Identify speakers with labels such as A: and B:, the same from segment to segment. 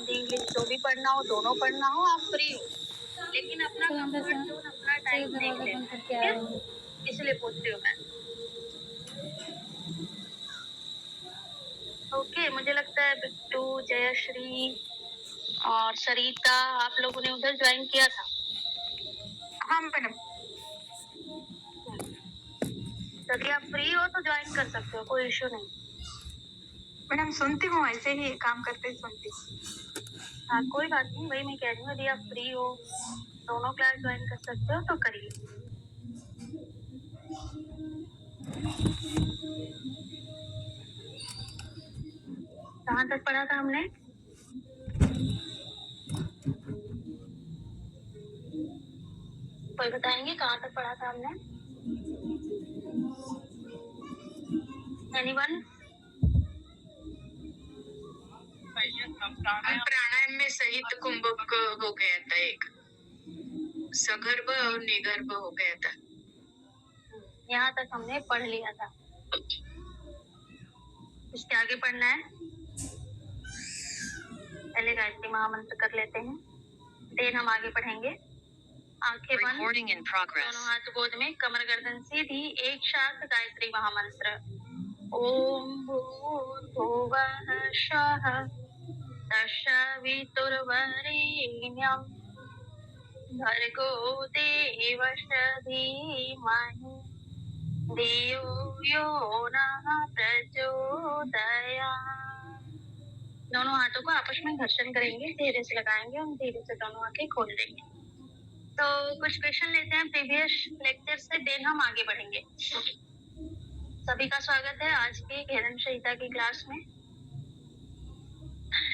A: Hindi English जो भी पढ़ना हो, दोनों पढ़ना हो, आप फ्री हो, लेकिन अपना कंफर्ट जोन, अपना टाइम देख लेना, ठीक है? इसलिए पूछ रही हूँ मैं। ओके, मुझे लगता है बिट्टू, जयश्री और सरिता, आप लोगों ने उधर ज्वाइन किया था। हाँ मैडम। यदि आप फ्री हो तो ज्वाइन कर सकते हो, कोई इशू नहीं। मैडम सुनती हूँ, ऐसे ही काम करते सुनती हूँ। हाँ कोई बात नहीं, वही मैं कह रही हूँ, यदि आप फ्री हो, दोनों क्लास ज्वाइन कर सकते हो तो करिए। कहाँ तक पढ़ा था हमने? कोई बताएंगे कहाँ तक पढ़ा था हमने? एनीवन?
B: प्राणायाम में सहित कुंभक हो गया था, एक सगर्भ और निगर्भ हो गया था।
A: यहाँ तक हमने पढ़ लिया था। इसके आगे पढ़ना है। पहले गायत्री महामंत्र कर लेते हैं, देन हम आगे पढ़ेंगे। आंखें बंद, दोनों हाथ गोद में, कमर गर्दन सीधी, एक साथ गायत्री महामंत्र। ओम भूर्भुवः स्वः तत्सवितुर्वरेण्यं भर्गो देवस्य धीमहि धियो यो नः प्रचोदयात्। दोनों हाथों को आपस में घर्षण करेंगे, धीरे से लगाएंगे और धीरे से दोनों आंखें खोल देंगे। तो कुछ क्वेश्चन लेते हैं प्रीवियस लेक्चर से, देन हम आगे बढ़ेंगे। सभी का स्वागत है आज की घेरन संहिता की क्लास में।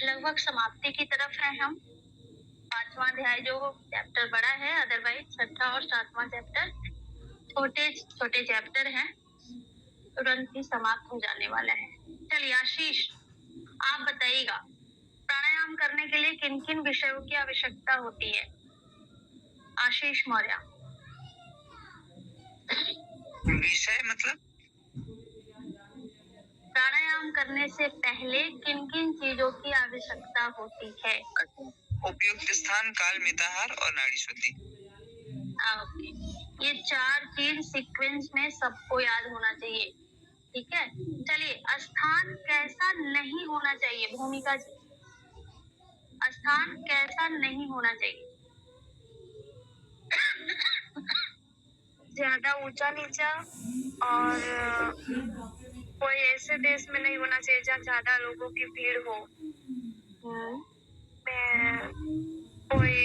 A: लगभग समाप्ति की तरफ है हम। 5वां अध्याय जो चैप्टर बड़ा है, अदरवाइज 6ठा और 7वां चैप्टर छोटे छोटे चैप्टर हैं, तुरंत ही समाप्त हो जाने वाला है। चलिए आशीष, आप बताइएगा प्राणायाम करने के लिए किन किन विषयों की आवश्यकता होती है? आशीष मौर्य।
B: विषय मतलब
A: प्राणायाम करने से पहले किन किन चीजों की आवश्यकता होती है?
B: उपयुक्त स्थान, काल, मिताहार और नाड़ी शुद्धि।
A: ओके, ये 4 चीज सीक्वेंस में सबको याद होना चाहिए, ठीक है? चलिए, स्थान कैसा नहीं होना चाहिए? भूमिका जी, स्थान कैसा नहीं होना चाहिए? ज्यादा ऊंचा नीचा, और कोई ऐसे देश में नहीं होना चाहिए जहाँ ज्यादा लोगों की भीड़ हो। कोई,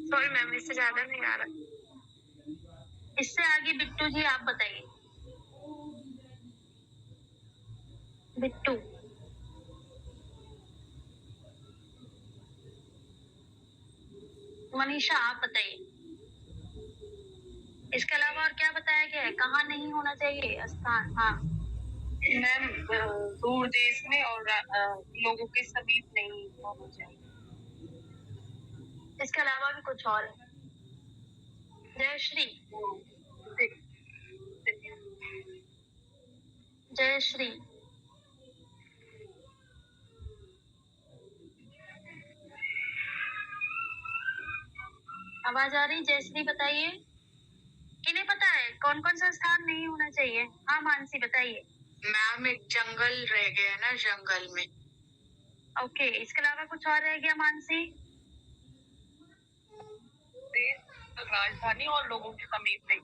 A: सॉरी मैम, इससे ज्यादा नहीं आ रहा। इससे आगे बिट्टू जी आप बताइए। बिट्टू, मनीषा आप बताइए। इसके अलावा और क्या बताया गया है? कहाँ नहीं होना चाहिए स्थान? हाँ
B: मैम, दूर देश में और लोगों के समीप नहीं होना चाहिए।
A: इसके अलावा भी कुछ और है? जयश्री, जयश्री, आवाज आ रही? जयश्री बताइए, किन्हें पता है कौन कौन सा स्थान नहीं होना चाहिए? हाँ मानसी बताइए।
B: मैम, एक जंगल रह गया ना, जंगल में।
A: ओके, इसके अलावा कुछ और रह गया मानसी?
B: राजधानी और लोगों के समीप नहीं।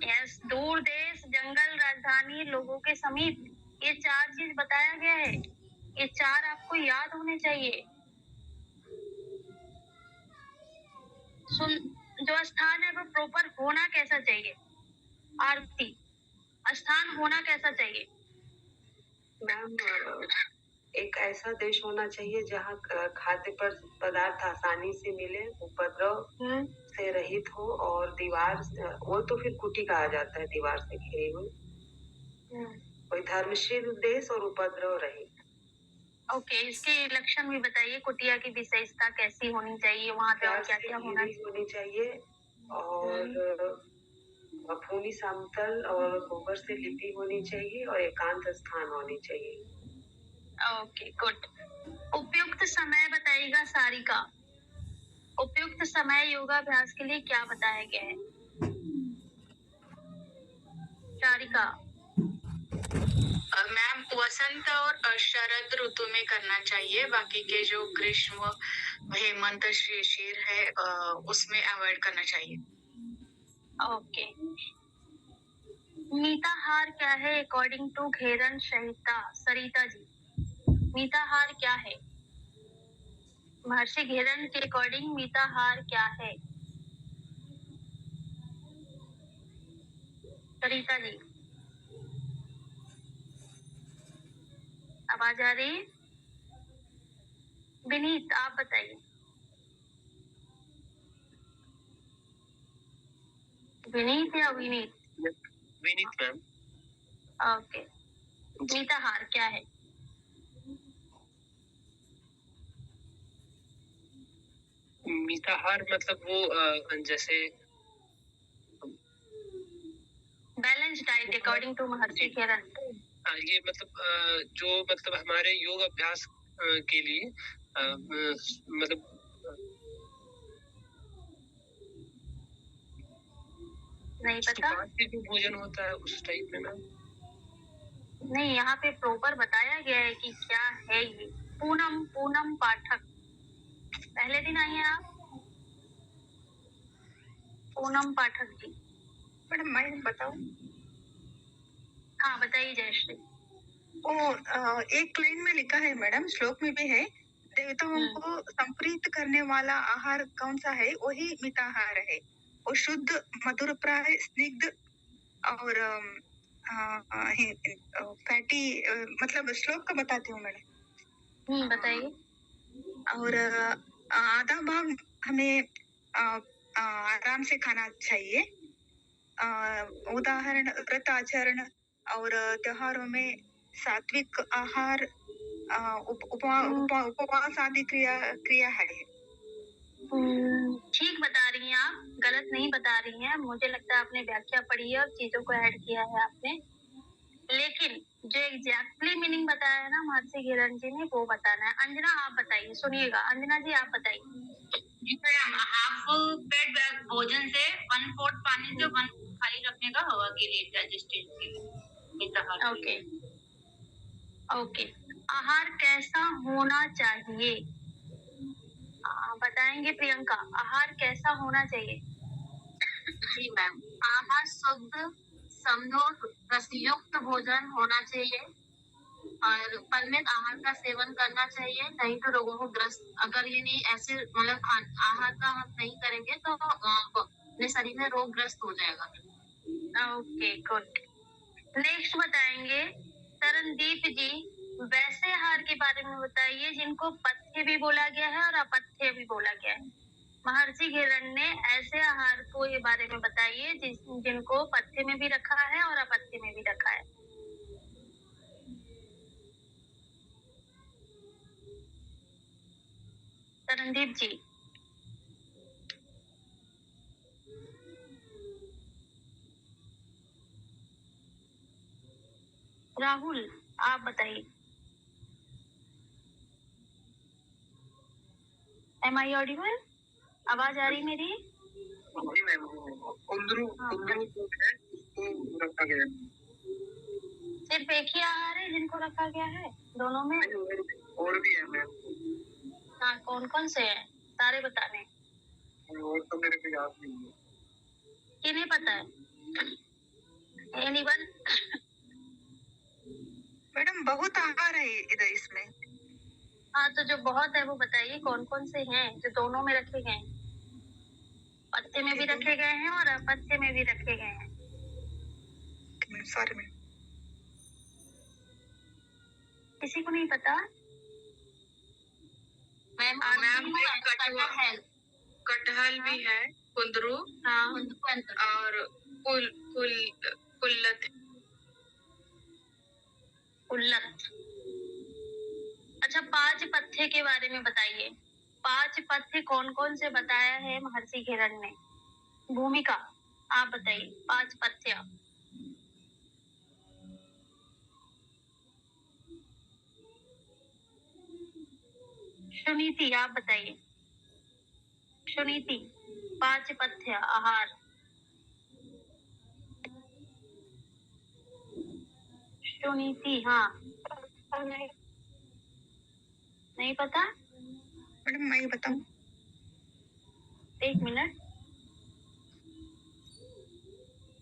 A: यस, दूर देश, जंगल, राजधानी, लोगों के समीप, ये 4 चीज बताया गया है। ये 4 आपको याद होने चाहिए। सुन, जो स्थान है वो प्रॉपर होना कैसा चाहिए? आरती, स्थान होना कैसा चाहिए?
B: मैम, एक ऐसा देश होना चाहिए जहाँ खाद्य पदार्थ आसानी से मिले, उपद्रव से रहित हो, और दीवार, वो तो फिर कुटी कहा जाता है, दीवार से घिरी हुई, कोई धर्मशील देश और उपद्रव रहित।
A: ओके, इसके लक्षण भी बताइए। कुटिया की विशेषता कैसी होनी चाहिए? वहाँ पे और क्या क्या
B: होनी चाहिए, और भूमि समतल और गोबर से लिपी होनी चाहिए, और एकांत स्थान होनी चाहिए।
A: Okay good. उपयुक्त समय बताइएगा सारिका। उपयुक्त समय योगाभ्यास के लिए क्या बताया गया है? सारिका।
C: मैम वसंत और शरद ऋतु में करना चाहिए, बाकी के जो ग्रीष्म हेमंत शिशिर है उसमें अवॉइड करना चाहिए।
A: ओके। मीताहार क्या है अकॉर्डिंग टू घेरन संहिता? सरिता जी, मीताहार क्या है? महर्षि घेरन के अकॉर्डिंग मीताहार क्या है? सरिता जी, आवाज आ रही है? विनीत आप बताइए। विनीत या विनीत?
C: विनीत मैम।
A: ओके। मीताहार क्या है?
C: मीताहार मतलब वो जैसे
A: बैलेंस डाइट अकॉर्डिंग टू महर्षि घेरन।
C: ये मतलब जो मतलब हमारे योग अभ्यास के लिए मतलब
A: नहीं पता।
C: जो भोजन होता है उस टाइप में मैम।
A: नहीं, यहाँ पे प्रॉपर बताया गया है कि क्या है ये। पूनम पूनम पाठक, पहले दिन आई हैं आप? पूनम पाठक जी।
D: मैडम मैं बताऊं?
A: हाँ बताइए जयश्री।
D: एक लाइन में लिखा है मैडम, श्लोक में भी है, देवताओं को संप्रीत करने वाला आहार कौन सा है? वही मिताहार है। वो शुद्ध, मधुर प्राय, स्निग्ध और फैटी, मतलब श्लोक का बताती हूँ मैडम।
A: बताइए।
D: और आधा भाग हमें आराम से खाना चाहिए। उदाहरण व्रत आचरण और त्योहारों में सात्विक आहार, उपवास आदि क्रिया है।
A: ठीक बता रही हैं आप, गलत नहीं बता रही हैं। मुझे लगता है आपने व्याख्या पढ़ी है और चीजों को ऐड किया है आपने, लेकिन जो एग्जैक्टली मीनिंग बताया है ना महर्षि घेरन जी ने, वो बताना है। अंजना आप बताइए, सुनिएगा अंजना जी आप बताइए।
C: हाफ पेट भोजन से 1/4 पानी से 1/4 खाली रखने का हवा के लिए, डाइजेस्टिव के लिए।
A: Okay okay. आहार कैसा होना चाहिए? बताएंगे प्रियंका, आहार कैसा होना चाहिए?
C: जी मैम, आहार शुद्ध, समृद्ध, रसयुक्त भोजन होना चाहिए और परिमित आहार का सेवन करना चाहिए, नहीं तो रोगों को ग्रस्त, अगर ये नहीं ऐसे मतलब आहार का हम नहीं करेंगे तो अपने शरीर में रोग ग्रस्त हो जाएगा।
A: Okay good. नेक्स्ट बताएंगे तरनदीप जी, वैसे आहार के बारे में बताइए जिनको पथ्य भी बोला गया है और अपथ्य भी बोला गया है। महर्षि घेरन ने ऐसे आहार को ये बारे में बताइए जिनको पथ्य में भी रखा है और अपथ्य में भी रखा है। तरनदीप जी। राहुल आप बताइए। Am I audible? आवाज आ रही मेरी?
C: जी मैम, कुंदरू कुंदरू है उसको रखा गया है।
A: सिर्फ एक ही आहार है जिनको रखा गया है दोनों में?
C: और भी है मैम।
A: हाँ कौन कौन से हैं सारे बताने?
C: और तो मेरे को याद नहीं है।
A: किन्हें पता है? एनीवन?
D: मैडम बहुत आहार है इधर इसमें।
A: हाँ तो जो बहुत है वो बताइए कौन कौन से हैं जो दोनों में रखे गए हैं? पत्ते में भी रखे गए हैं और अपत्य में भी रखे गए हैं।
D: Sorry ma'am.
A: किसी को नहीं पता?
C: मैम कटहल भी है, कुंदरू और कुल्लत।
A: उल्लत। अच्छा 5 पथ्य के बारे में बताइए। 5 पथ्य कौन कौन से बताया है महर्षि घेरन ने? भूमिका आप बताइए 5 पथ्य। सुनीति, आप बताइए। सुनीति, पांच पथ्य आहार। सुनीति, हाँ। नहीं पता?
D: मैडम मैं बताऊं?
A: एक मिनट।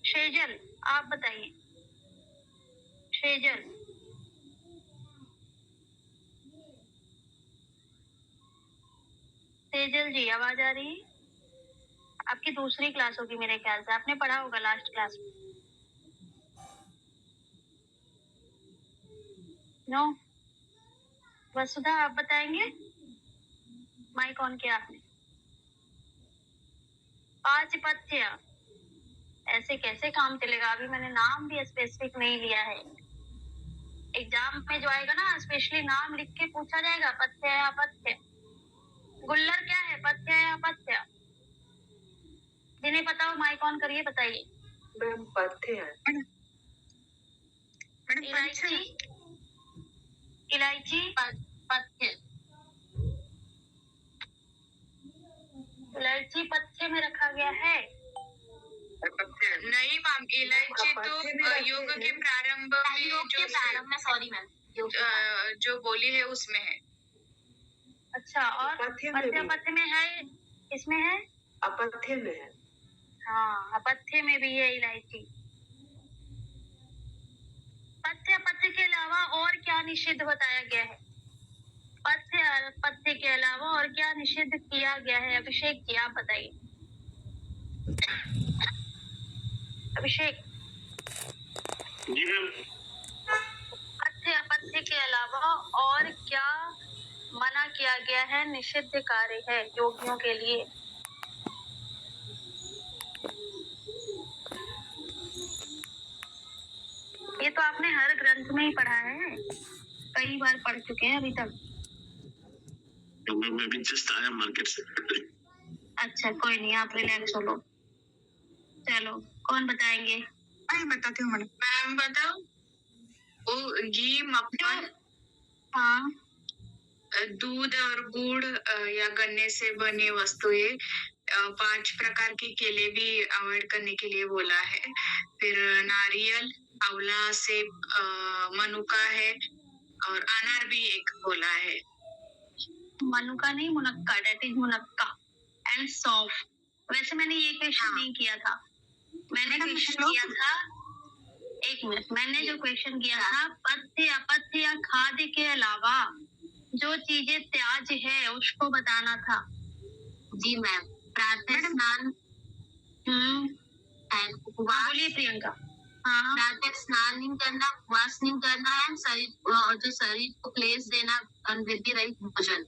A: शेजल, आप बताइए। शेजल, सेजल जी, आवाज आ रही है? आपकी दूसरी क्लास होगी मेरे ख्याल से, आपने पढ़ा होगा लास्ट क्लास में। नो। वसुधा, आप बताएंगे? माइक ऑन किया आपने। पांच पथ्य, ऐसे कैसे काम चलेगा? अभी मैंने नाम भी स्पेसिफिक नहीं लिया है। एग्जाम में जो आएगा ना, स्पेशली नाम लिख के पूछा जाएगा, पथ्य या अपथ्य। गुल्लर क्या है, पथ्य या अपथ्य? जिन्हें पता हो माइक ऑन करिए, बताइए।
B: मैम पथ्य है।
D: मैडम
A: इलायची, इलायची
C: पथ्य।
A: इलायची पथ्य में रखा गया है।
E: नहीं मैम, इलायची तो योग के प्रारंभ में
C: योग के प्रारंभ में, सॉरी मैम,
E: जो बोली है उसमें है।
A: अच्छा, और
B: पथ्य
A: पथ्य में है, इसमें है,
B: अपथ्य में है।
A: हाँ, अपथ्य में भी है इलायची। पथ्य पथ्य के अलावा और क्या निषिद्ध बताया गया है? पथ्य पथ्य के अलावा और क्या निषिद्ध किया गया है? अभिषेक जी, आप बताइए। अभिषेक
F: जी मैम।
A: पथ्य अपथ्य के अलावा और क्या मना किया गया है, निषिद्ध कार्य है योगियों के लिए? ये तो आपने हर ग्रंथ में ही पढ़ा है, कई बार पढ़ चुके हैं अभी तक।
F: मैं भी जस्ट आया मार्केट से।
A: अच्छा, कोई नहीं, आप रिलैक्स हो लो। चलो, कौन बताएंगे?
D: मैं बताती हूँ मैडम।
E: मैम बताओ। वो घी, मक्खन,
A: हाँ,
E: दूध और गुड़ या गन्ने से बनी वस्तुएं, 5 प्रकार के केले भी अवॉइड करने के लिए बोला है। फिर नारियल, आंवला, सेब, मनुका है, और अनार भी एक बोला है।
A: मनुका नहीं, मुनक्का, डेट इज मुनक्का एंड सौंफ। वैसे मैंने ये क्वेश्चन नहीं किया था। मैंने क्वेश्चन किया था, एक मिनट, मैंने जो क्वेश्चन किया था, पथ्य अपथ्य या खाद्य के अलावा जो चीजें त्याज है उसको बताना था।
C: जी मैम। प्रातः स्नान, उपवास।
A: बोलिए प्रियंका। हाँ,
C: प्रातः स्नान नहीं करना, उपवास नहीं करना है, शरीर और जो शरीर को क्लेश देना, अनवृद्धि रहित भोजन।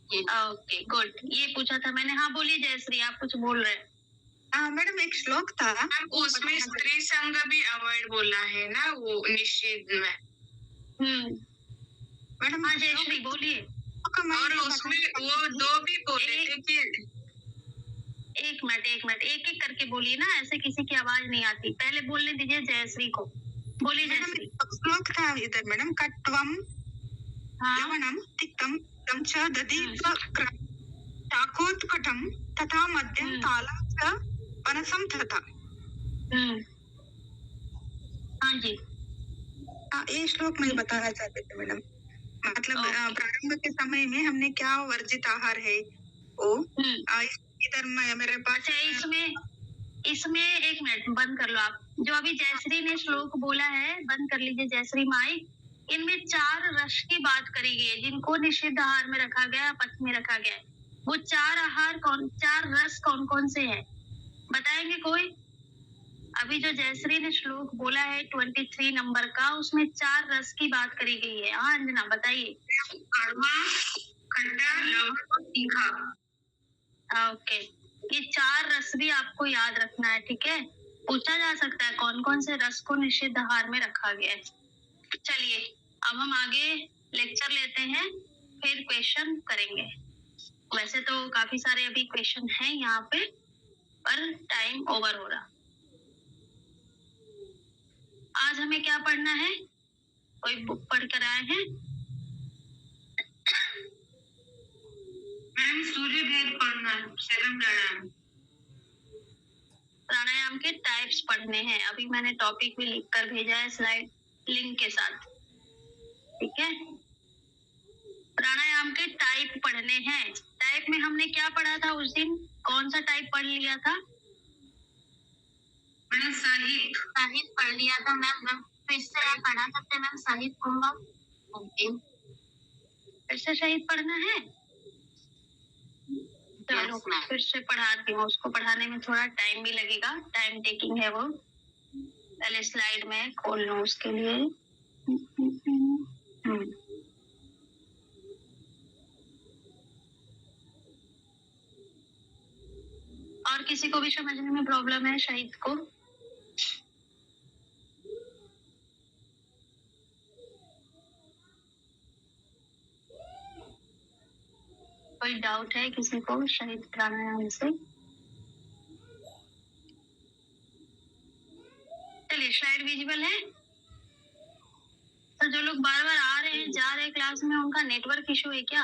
A: ओके, गुड, ये पूछा था मैंने। हाँ बोलिए जयश्री, आप कुछ बोल रहे हैं।
D: मैडम एक श्लोक था,
E: उसमें स्त्री संग भी अवॉइड बोला है ना, वो निषिद्ध में।
D: मैडम
A: हाँ जयश्री बोलिए।
E: और उसमें वो 2 भी बोले थे कि
A: एक मिनट, एक एक करके बोलिए ना, ऐसे किसी की आवाज नहीं आती। पहले बोलने दीजिए जयश्री को। बोलिए जयश्री।
D: श्लोक था इधर मैडम, कट्वम,
A: हाँ,
D: लवणम, तिक्तम, तम च दधीच शाकोत्कटम तथा मध्यम तालम च पनसम तथा।
A: हाँ जी।
D: ये श्लोक मैं बताना चाहते थे मैडम। मतलब प्रारंभ के समय में हमने क्या वर्जित आहार है वो इधर मेरे पास।
A: अच्छा, इसमें एक मिनट बंद कर लो आप। जो अभी जयश्री ने श्लोक बोला है, बंद कर लीजिए जयश्री माइक। इनमें 4 रस की बात करी गई है जिनको निषिद्ध आहार में रखा गया, पथ में रखा गया है। वो 4 रस कौन कौन से हैं, बताएंगे कोई? अभी जो जयश्री ने श्लोक बोला है 23 नंबर का, उसमें 4 रस की बात करी गई है। हाँ अंजना बताइए।
E: कड़वा, खट्टा, लवण और तीखा।
A: ओके, ये 4 रस भी आपको याद रखना है, ठीक है? पूछा जा सकता है कौन कौन से रस को निषिद्ध आहार में रखा गया है। चलिए अब हम आगे लेक्चर लेते हैं, फिर क्वेश्चन करेंगे। वैसे तो काफी सारे अभी क्वेश्चन हैं यहाँ पे, पर टाइम ओवर हो रहा। आज हमें क्या पढ़ना है? कोई बुक पढ़ कर आए हैं?
E: मैम सूर्य भेद पढ़ना, सेकंड प्राणायाम।
A: प्राणायाम के टाइप्स पढ़ने हैं। अभी मैंने टॉपिक भी लिख कर भेजा है स्लाइड लिंक के साथ, ठीक है। प्राणायाम के टाइप पढ़ने हैं। टाइप में हमने क्या पढ़ा था उस दिन, कौन सा टाइप पढ़ लिया था?
E: मैंने साहित
C: पढ़ लिया था मैम। फिर से आप पढ़ा सकते मैम, साहित कुंभक। ओके,
A: फिर से शहीद पढ़ना है। चलो फिर से पढ़ाती हूँ। उसको पढ़ाने में थोड़ा टाइम भी लगेगा, टाइम टेकिंग है वो। पहले स्लाइड में खोल लो उसके लिए। और किसी को भी समझने में प्रॉब्लम है शहीद को? कोई डाउट है किसी को शहीद प्राणायाम से? चलिए, स्लाइड विजिबल है। तो जो लोग बार बार आ रहे हैं जा रहे हैं क्लास में, उनका नेटवर्क इशू है क्या?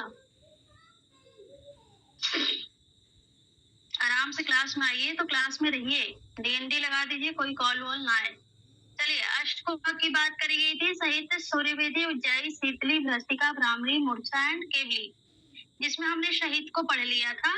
A: आराम से क्लास में आइए, तो क्लास में रहिए। डीएनडी लगा दीजिए, कोई कॉल वॉल ना आए। चलिए, अष्टकुंभक की बात करी गई थी। सहित सूर्यवेदी, उज्जयी, शीतली, भ्रष्टिका, भ्रामरी, मूर्छा एंड केवली, जिसमें हमने शहीद को पढ़ लिया था।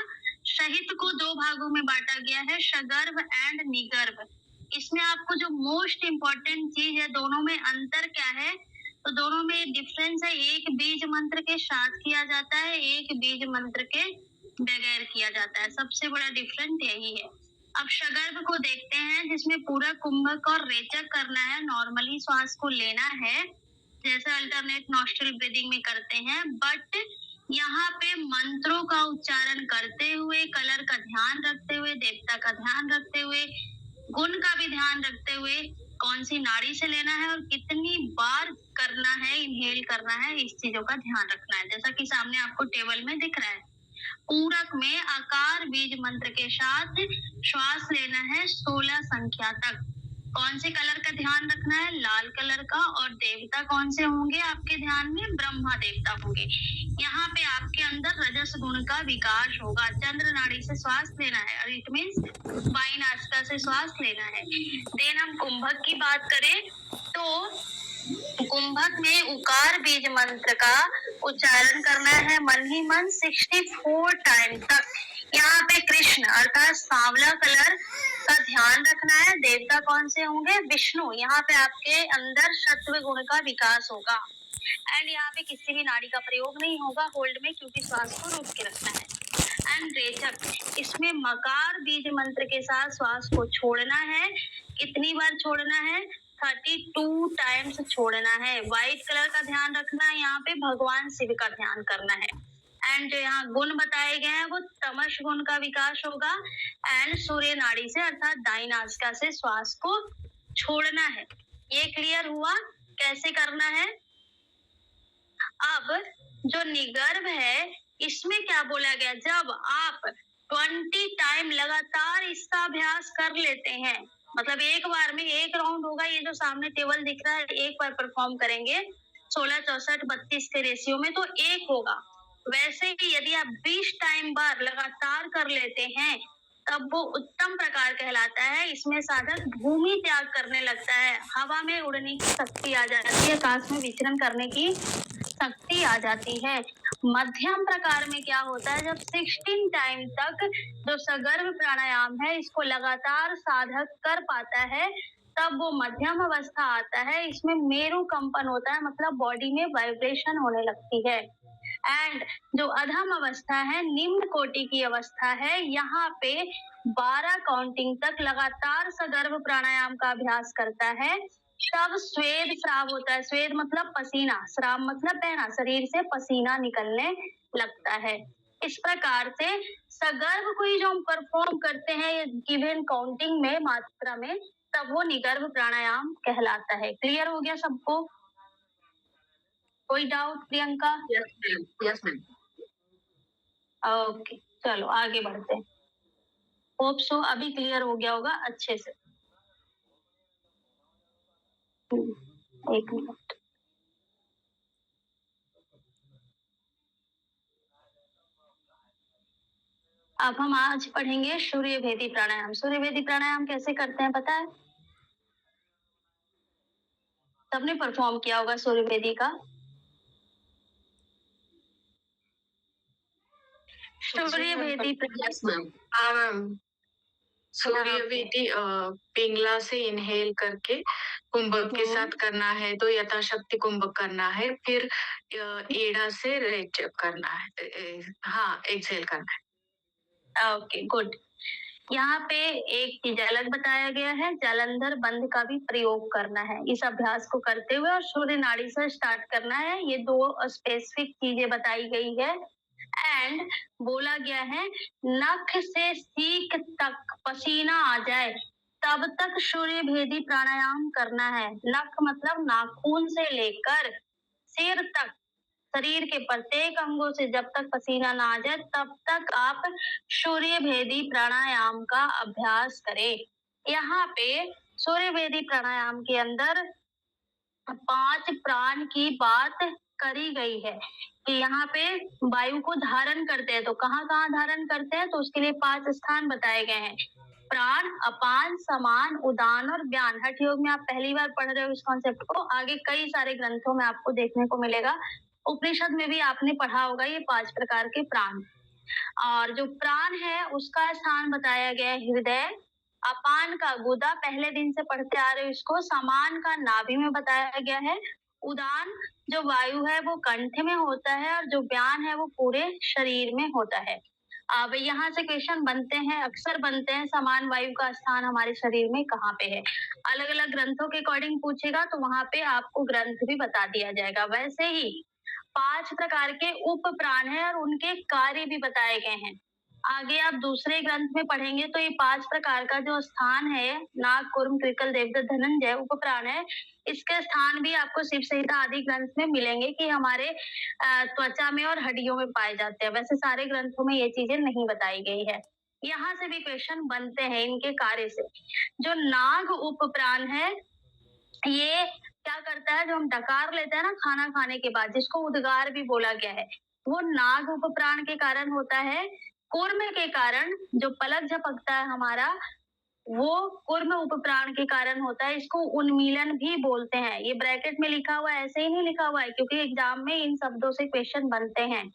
A: शहीद को दो भागों में बांटा गया है, सगर्भ एंड निगर्भ। इसमें आपको जो मोस्ट इम्पोर्टेंट चीज है, दोनों में अंतर क्या है, तो दोनों में डिफरेंस है। एक बीज मंत्र के साथ किया जाता है, एक बीज मंत्र के बगैर किया जाता है। सबसे बड़ा डिफरेंस यही है। अब सगर्भ को देखते हैं, जिसमें पूरा कुंभक और रेचक करना है। नॉर्मली श्वास को लेना है, जैसे अल्टरनेट नॉस्ट्रल ब्रीदिंग में करते हैं, बट यहाँ पे मंत्रों का उच्चारण करते हुए, कलर का ध्यान रखते हुए, देवता का ध्यान रखते हुए, गुण का भी ध्यान रखते हुए, कौन सी नाड़ी से लेना है और कितनी बार करना है, इनहेल करना है, इस चीजों का ध्यान रखना है। जैसा कि सामने आपको टेबल में दिख रहा है। पूरक में आकार बीज मंत्र के साथ श्वास लेना है 16 संख्या तक। कौन से कलर का ध्यान रखना है? लाल कलर का। और देवता कौन से होंगे आपके ध्यान में? ब्रह्मा देवता होंगे। यहाँ पे आपके अंदर रजस गुण का विकास होगा। चंद्र नाड़ी से श्वास लेना है, और इट मीन्स वायु नासिका से श्वास लेना है। देन हम कुंभक की बात करें तो कुंभक में उकार बीज मंत्र का उच्चारण करना है मन ही मन 64 टाइम तक। यहाँ पे कृष्ण अर्थात सांवला कलर का ध्यान रखना है। देवता कौन से होंगे? विष्णु। यहाँ पे आपके अंदर सत्व गुण का विकास होगा। एंड यहाँ पे किसी भी नाड़ी का प्रयोग नहीं होगा होल्ड में, क्योंकि श्वास को रोक के रखना है। एंड रेचक, इसमें मकार बीज मंत्र के साथ श्वास को छोड़ना है। कितनी बार छोड़ना है? 32 टाइम्स छोड़ना है। व्हाइट कलर का ध्यान रखना है। यहाँ पे भगवान शिव का ध्यान करना है। एंड जो यहाँ गुण बताए गए हैं वो तमस गुण का विकास होगा। एंड सूर्य नाड़ी से अर्थात दाई नासिका से श्वास को छोड़ना है। ये क्लियर हुआ कैसे करना है? अब जो निगर्भ है, इसमें क्या बोला गया? जब आप 20 टाइम लगातार इसका अभ्यास कर लेते हैं, मतलब एक बार में एक राउंड होगा, ये जो सामने टेबल दिख रहा है, एक बार परफॉर्म करेंगे 16, 64, 32 के रेशियो में, तो एक होगा। वैसे ही यदि आप 20 टाइम बार लगातार कर लेते हैं, तब वो उत्तम प्रकार कहलाता है। इसमें साधक भूमि त्याग करने लगता है, हवा में उड़ने की शक्ति आ जाती है, आकाश में विचरण करने की शक्ति आ जाती है। मध्यम प्रकार में क्या होता है? जब 16 टाइम तक जो सगर्भ प्राणायाम है, इसको लगातार साधक कर पाता है, तब वो मध्यम अवस्था आता है। इसमें मेरु कंपन होता है, मतलब बॉडी में वाइब्रेशन होने लगती है। एंड जो अधम अवस्था है, निम्न कोटि की अवस्था है, यहाँ पे 12 काउंटिंग तक लगातार सगर्भ प्राणायाम का अभ्यास करता है, तब स्वेद स्राव होता है। स्वेद मतलब पसीना, स्राव मतलब बहना, शरीर से पसीना निकलने लगता है। इस प्रकार से सगर्भ को ही जो हम परफॉर्म करते हैं गिवन काउंटिंग में, मात्रा में, तब वो निगर्भ प्राणायाम कहलाता है। क्लियर हो गया सबको? कोई doubt Priyanka?
C: Yes ma'am.
A: Okay, चलो आगे बढ़ते हैं। होप सो अभी क्लियर हो गया होगा अच्छे से। एक मिनट। अब हम आज पढ़ेंगे सूर्य भेदी प्राणायाम। सूर्य भेदी प्राणायाम कैसे करते हैं पता है? सबने परफॉर्म किया होगा सूर्य भेदी का। सूर्य भेदी
E: सूर्य भेदी पिंगला से इनहेल करके कुंभक के साथ करना है तो यथाशक्ति कुंभक करना है, फिर ईड़ा से रेट करना है, हाँ एक्सेल करना है।
A: Okay good. यहाँ पे एक चीज अलग बताया गया है, जालंधर बंध का भी प्रयोग करना है इस अभ्यास को करते हुए, और सूर्य नाड़ी से स्टार्ट करना है। ये दो स्पेसिफिक चीजें बताई गई है। एंड बोला गया है नख से सीख तक पसीना आ जाए तब तक सूर्य भेदी प्राणायाम करना है। नख मतलब नाखून से लेकर सिर तक, शरीर के प्रत्येक अंगों से जब तक पसीना ना आ जाए तब तक आप सूर्य भेदी प्राणायाम का अभ्यास करें। यहाँ पे सूर्य भेदी प्राणायाम के अंदर 5 प्राण की बात करी गई है कि यहाँ पे वायु को धारण करते हैं, तो कहाँ कहाँ धारण करते हैं, तो उसके लिए 5 स्थान बताए गए हैं। प्राण, अपान, समान, उदान और व्यान। हठ योग में आप पहली बार पढ़ रहे हो इस कॉन्सेप्ट को, आगे कई सारे ग्रंथों में आपको देखने को मिलेगा। उपनिषद में भी आपने पढ़ा होगा ये 5 प्रकार के प्राण। और जो प्राण है उसका स्थान बताया गया है हृदय। अपान का गुदा, पहले दिन से पढ़ते आ रहे हो इसको। समान का नाभि में बताया गया है। उदान जो वायु है वो कंठ में होता है, और जो व्यान है वो पूरे शरीर में होता है। अब यहाँ से क्वेश्चन बनते हैं, अक्सर बनते हैं, समान वायु का स्थान हमारे शरीर में कहाँ पे है। अलग अलग ग्रंथों के अकॉर्डिंग पूछेगा तो वहां पे आपको ग्रंथ भी बता दिया जाएगा। वैसे ही 5 प्रकार के उप प्राण है और उनके कार्य भी बताए गए हैं। आगे आप दूसरे ग्रंथ में पढ़ेंगे तो ये 5 प्रकार का जो स्थान है, नाग, कुर्म, कृकल, देवदत्त, धनंजय उप प्राण है, इसके स्थान भी आपको शिव संहिता आदि ग्रंथ में मिलेंगे कि हमारे त्वचा में और हड्डियों में पाए जाते हैं। वैसे सारे ग्रंथों में ये चीजें नहीं बताई गई है। यहाँ से भी क्वेश्चन बनते हैं इनके कार्य से। जो नाग उप प्राण है ये क्या करता है, जो हम डकार लेते हैं ना खाना खाने के बाद, जिसको उद्गार भी बोला गया है, वो नाग उप प्राण के कारण होता है। कूर्म के कारण जो पलक झपकता है हमारा, वो कूर्म उप प्राण के कारण होता है। इसको उन्मीलन भी बोलते हैं। ये ब्रैकेट में लिखा हुआ है, ऐसे ही नहीं लिखा हुआ है, क्योंकि एग्जाम में इन शब्दों से क्वेश्चन बनते हैं।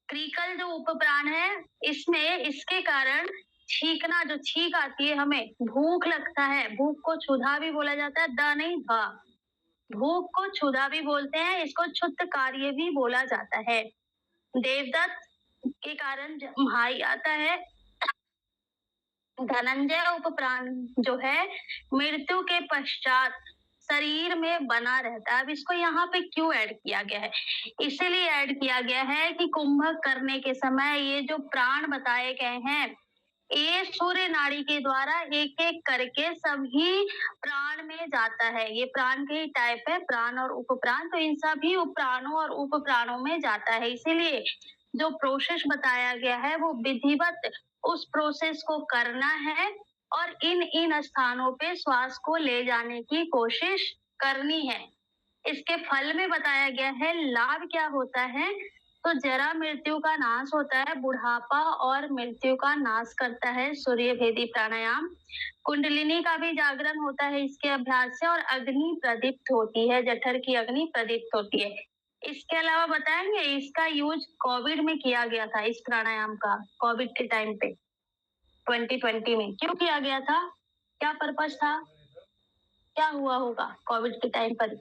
A: क्रिकल जो उप प्राण है, इसमें इसके कारण छींकना, जो छींक आती है हमें, भूख लगता है, भूख को क्षुधा भी बोला जाता है, द नहीं भ, भूख को क्षुधा भी बोलते हैं, इसको क्षुद्ध कार्य भी बोला जाता है। देवदत्त के कारण भाई आता है। धनंजय उपप्राण जो है मृत्यु के पश्चात शरीर में बना रहता है। अब इसको यहाँ पे क्यों ऐड किया गया है? इसीलिए ऐड किया गया है कि कुंभक करने के समय ये जो प्राण बताए गए हैं, ये सूर्य नाड़ी के द्वारा एक एक करके सभी प्राण में जाता है। ये प्राण के ही टाइप है, प्राण और उपप्राण, तो इन सभी उपप्राणों और उपप्राणों में जाता है। इसीलिए जो प्रोसेस बताया गया है वो विधिवत उस प्रोसेस को करना है और इन स्थानों पे श्वास को ले जाने की कोशिश करनी है। इसके फल में बताया गया है लाभ क्या होता है, तो जरा मृत्यु का नाश होता है, बुढ़ापा और मृत्यु का नाश करता है सूर्य भेदी प्राणायाम। कुंडलिनी का भी जागरण होता है इसके अभ्यास से, और अग्नि प्रदीप्त होती है, जठर की अग्नि प्रदीप्त होती है। इसके अलावा बताएंगे इसका यूज कोविड में किया गया था, इस प्राणायाम का कोविड के टाइम पे 2020 में क्यों किया गया था, क्या पर्पस था, क्या हुआ होगा कोविड के टाइम पर?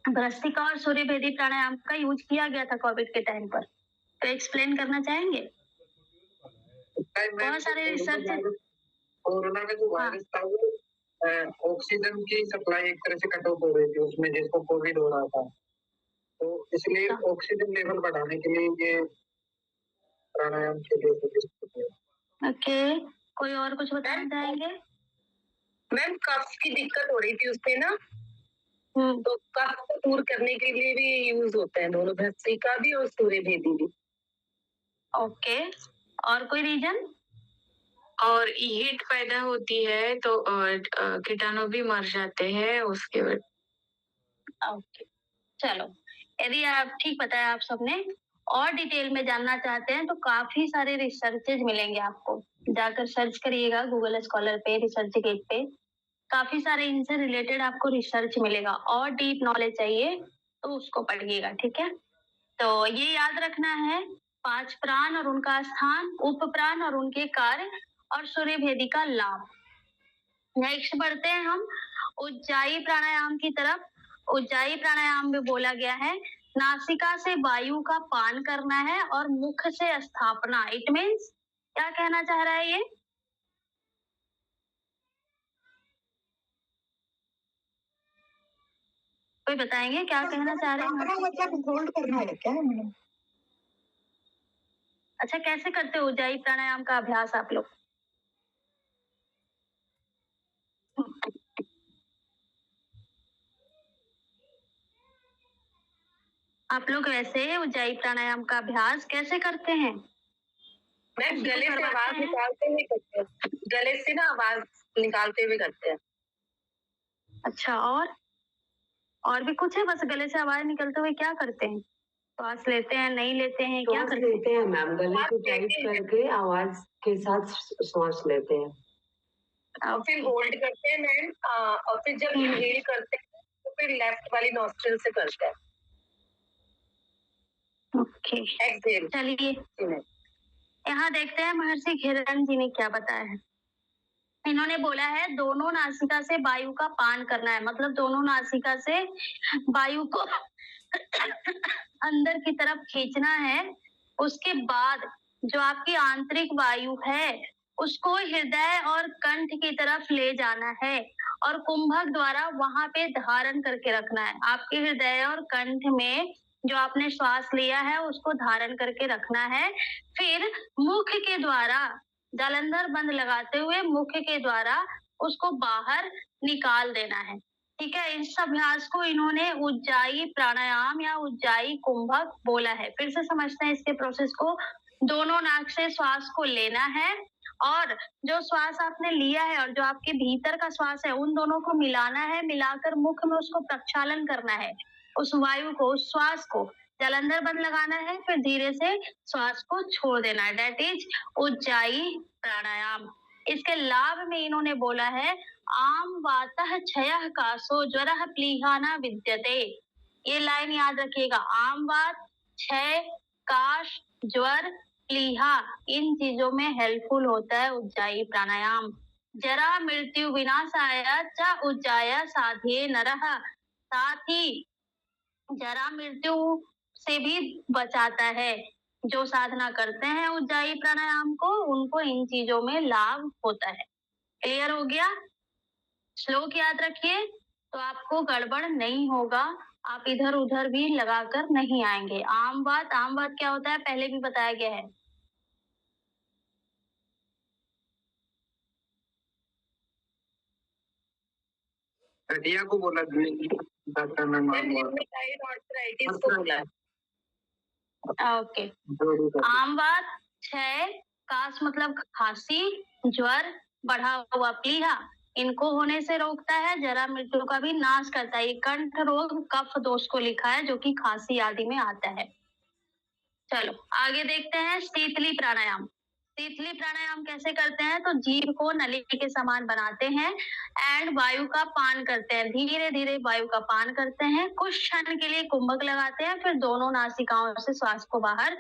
A: भ्रष्टिका और सूर्य भेदी प्राणायाम का यूज किया गया था कोविड के टाइम पर, तो एक्सप्लेन करना चाहेंगे? बहुत सारे रिसर्च।
G: कोरोना का जो वायरस था वो ऑक्सीजन की सप्लाई एक तरह से कट ऑफ हो रही थी उसमें, जिसको कोविड हो रहा था, तो इसलिए ऑक्सीजन लेवल बढ़ाने के लिए ये प्राणायाम के लिए।
A: ओके, कोई और कुछ बताना चाहेंगे?
B: मैम कफ की दिक्कत हो रही थी उसमें ना, तो कफ को दूर करने के लिए भी यूज होते हैं दोनों, भस्त्रिका भी और सूर्य भेदी भी।
A: ओके, और कोई रीजन?
E: और हीट पैदा होती है तो कीटाणु भी मर जाते हैं उसके बाद।
A: ओके, चलो, यदि आप ठीक बताया आप सबने, और डिटेल में जानना चाहते हैं तो काफी सारे रिसर्चेज मिलेंगे आपको, जाकर सर्च करिएगा गूगल स्कॉलर पे, रिसर्च गेट पे, काफी सारे इनसे रिलेटेड आपको रिसर्च मिलेगा। और डीप नॉलेज चाहिए तो उसको पढ़िएगा, ठीक है। तो ये याद रखना है, 5 प्राण और उनका स्थान, उप प्राण और उनके कार्य, और सूर्य भेदी का लाभ। नेक्स्ट बढ़ते हैं हम उज्जाई प्राणायाम की तरफ। उज्जाई प्राणायाम में बोला गया है नासिका से वायु का पान करना है और मुख से स्थापना। इट मीन्स क्या कहना चाह रहा है ये? कोई बताएंगे क्या कहना चाह रहे हैं?
D: मतलब होल्ड करना है क्या मैडम?
A: अच्छा, कैसे करते हो उज्जाई प्राणायाम का अभ्यास आप लोग? आप लोग वैसे उज्जाई प्राणायाम का अभ्यास कैसे करते हैं?
B: मैम गले से आवाज निकालते हुए करते हैं, गले से ना आवाज निकालते हुए करते हैं।
A: अच्छा, और भी कुछ है? बस गले से आवाज निकलते हुए क्या करते हैं? श्वास लेते हैं, नहीं लेते हैं, क्या करते हैं?
B: लेते हैं मैम, गले को टाइट करके आवाज के साथ श्वास लेते हैं और फिर होल्ड करते हैं मैम, और फिर जब इनहेल करते हैं तो फिर लेफ्ट वाली नॉस्ट्रिल से करते हैं।
A: Okay,
B: exhale.
A: चलिए यहाँ देखते हैं महर्षि घिरन जी ने क्या बताया है। इन्होंने बोला है दोनों नासिका से वायु का पान करना है, मतलब दोनों नासिका से वायु को अंदर की तरफ खींचना है। उसके बाद जो आपकी आंतरिक वायु है उसको हृदय और कंठ की तरफ ले जाना है और कुंभक द्वारा वहां पे धारण करके रखना है। आपके हृदय और कंठ में जो आपने श्वास लिया है उसको धारण करके रखना है। फिर मुख के द्वारा जालंधर बंद लगाते हुए मुख के द्वारा उसको बाहर निकाल देना है, ठीक है। इस अभ्यास को इन्होंने उज्जाई प्राणायाम या उज्जाई कुंभक बोला है। फिर से समझते हैं इसके प्रोसेस को। दोनों नाक से श्वास को लेना है और जो श्वास आपने लिया है और जो आपके भीतर का श्वास है उन दोनों को मिलाना है, मिलाकर मुख में उसको प्रक्षालन करना है, उस वायु को, उस श्वास को जालंधर बंद लगाना है, फिर धीरे से श्वास को छोड़ देना है। दैट इज उज्जाई प्राणायाम। इसके लाभ में इन्होंने बोला है आम वातः क्षयः कासो ज्वरः प्लीहा न विद्यते। ये लाइन याद रखिएगा, आम वात, क्षय, काश, ज्वर, प्लीहा, इन चीजों में हेल्पफुल होता है उज्जाई प्राणायाम। जरा मृत्यु विनाशाय च उज्जाय साधे नरः, साथ ही जरा मृत्यु से भी बचाता है। जो साधना करते हैं उज्जाई प्राणायाम को उनको इन चीजों में लाभ होता है। क्लियर हो गया? श्लोक याद रखिए तो आपको गड़बड़ नहीं होगा, आप इधर उधर भी लगाकर नहीं आएंगे। आम बात क्या होता है पहले भी बताया गया है।
G: घटिया को बोला डॉक्टर ने
A: ओके, आम बात, क्षय, काश मतलब खांसी, ज्वर, बढ़ा हुआ प्लीहा, इनको होने से रोकता है। जरा मृत्यु का भी नाश करता है। ये कंठ रोग कफ दोष को लिखा है जो कि खांसी आदि में आता है। चलो आगे देखते हैं शीतली प्राणायाम। शीतली प्राणायाम कैसे करते हैं? तो जीभ को नली के समान बनाते हैं एंड वायु का पान करते हैं, धीरे धीरे वायु का पान करते हैं। कुछ क्षण के लिए कुंभक लगाते हैं, फिर दोनों नासिकाओं से श्वास को बाहर